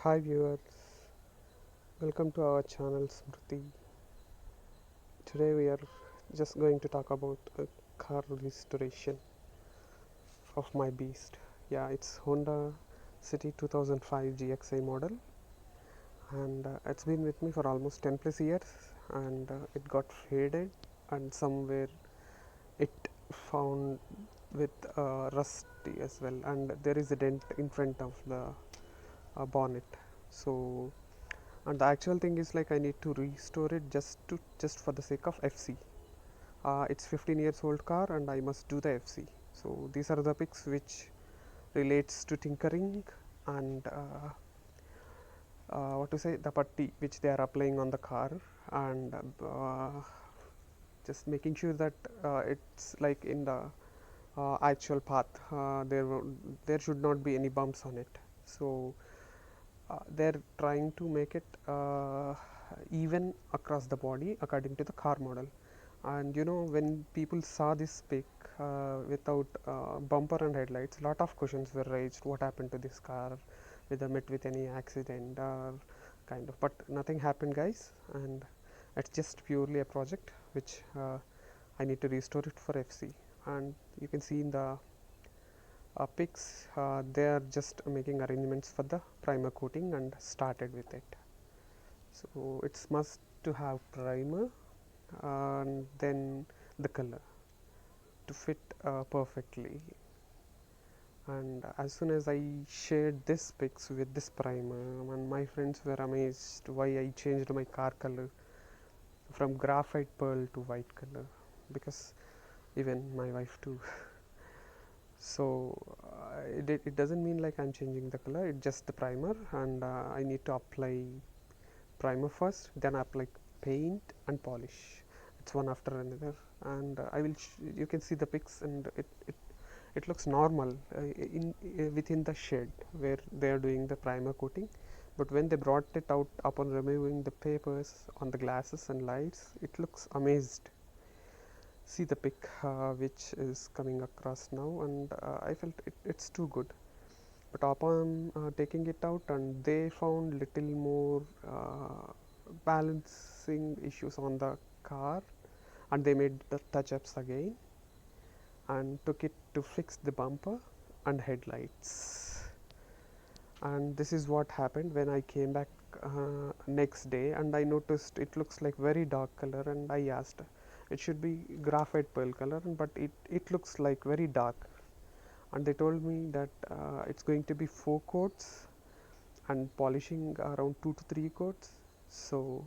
Hi viewers, welcome to our channel SMRTHI. Today we are just going to talk about a car restoration of my beast. Yeah, it's Honda City 2005 GXI model, and it's been with me for almost 10 plus years, and it got faded, and somewhere it found with rusty as well, and there is a dent in front of the bonnet. So and the actual thing is like I need to restore it just for the sake of FC. It's 15 years old car and I must do the FC. So these are the pics which relates to tinkering and what to say, the putty which they are applying on the car, and just making sure that it's like in the actual path. There should not be any bumps on it. So they're trying to make it even across the body according to the car model. And you know, when people saw this pic without bumper and headlights, a lot of questions were raised: what happened to this car, whether met with any accident or kind of. But nothing happened, guys, and it's just purely a project which I need to restore it for FC. And you can see in the pics, they are just making arrangements for the primer coating and started with it. So it's must to have primer and then the color to fit perfectly. And as soon as I shared this pics with this primer, and my friends were amazed why I changed my car color from graphite pearl to white color, because even my wife too. So it doesn't mean like I'm changing the color, it's just the primer, and I need to apply primer first, then apply paint and polish. It's one after another, and I will you can see the pics, and it looks normal within the shed where they are doing the primer coating. But when they brought it out upon removing the papers on the glasses and lights, it looks amazed. See the pic which is coming across now, and I felt it's too good. But upon taking it out, and they found little more balancing issues on the car, and they made the touch-ups again and took it to fix the bumper and headlights. And this is what happened when I came back next day, and I noticed it looks like very dark color, and I asked, it should be graphite pearl color, but it looks like very dark. And they told me that it's going to be 4 coats and polishing around 2 to 3 coats. So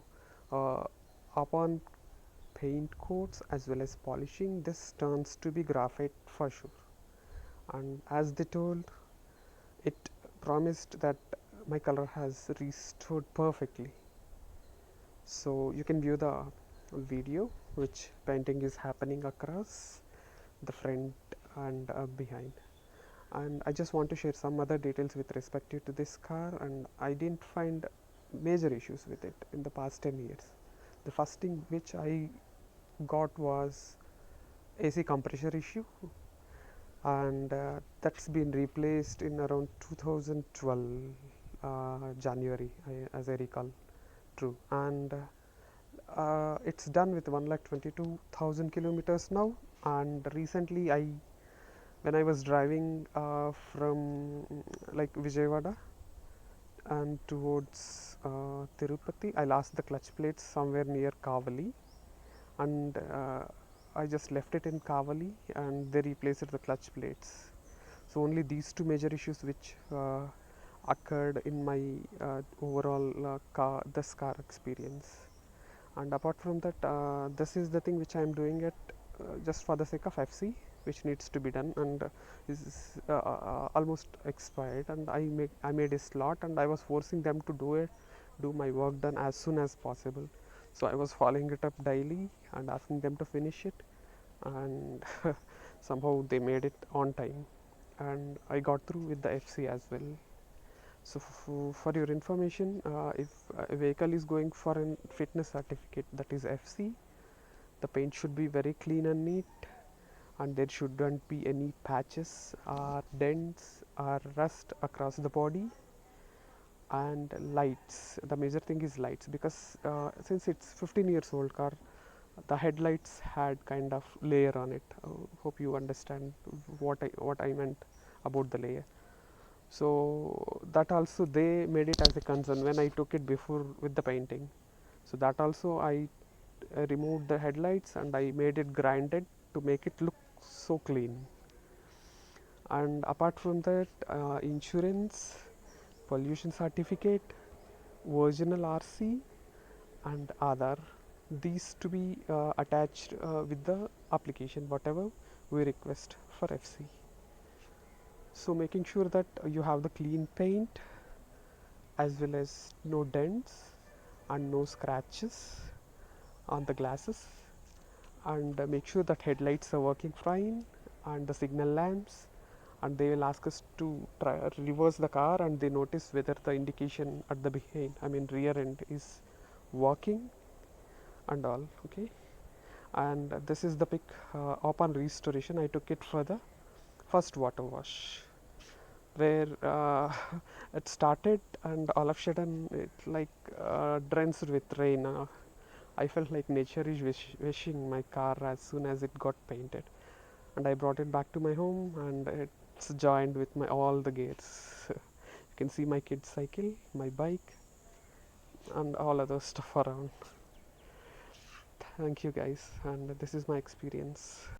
uh, upon paint coats as well as polishing, this turns to be graphite for sure. And as they told, it promised that my color has restored perfectly. So you can view the video which painting is happening across the front and behind. And I just want to share some other details with respect to this car, and I didn't find major issues with it in the past 10 years. The first thing which I got was AC compressor issue, and that's been replaced in around 2012 January, as I recall. True. And it's done with 1,22,000 kilometers now. And recently when I was driving from like Vijayawada and towards Tirupati, I lost the clutch plates somewhere near Kavali, and I just left it in Kavali, and they replaced the clutch plates. So only these two major issues which occurred in my overall this car experience. And apart from that, this is the thing which I am doing it just for the sake of FC, which needs to be done, and is almost expired, and I made a slot, and I was forcing them to do my work done as soon as possible. So I was following it up daily and asking them to finish it, and somehow they made it on time, and I got through with the FC as well. So for your information, if a vehicle is going for a fitness certificate, that is FC, the paint should be very clean and neat, and there shouldn't be any patches or dents or rust across the body. and lights. The major thing is lights, because since it's 15 years old car, the headlights had kind of layer on it. Hope you understand what I meant about the layer. So that also they made it as a concern when I took it before with the painting. So that also I removed the headlights and I made it grinded to make it look so clean. And apart from that, insurance, pollution certificate, original RC, and Aadhaar, these to be attached with the application whatever we request for FC. So making sure that you have the clean paint as well as no dents and no scratches on the glasses, and make sure that headlights are working fine and the signal lamps, and they will ask us to try reverse the car and they notice whether the indication at the behind, I mean rear end, is working and all. Okay, and this is the pic upon restoration. I took it for the first water wash where it started and all of a sudden it like drenched with rain. I felt like nature is wishing my car as soon as it got painted, and I brought it back to my home and it's joined with my all the gears. You can see my kid's cycle, my bike, and all other stuff around. Thank you guys, and this is my experience.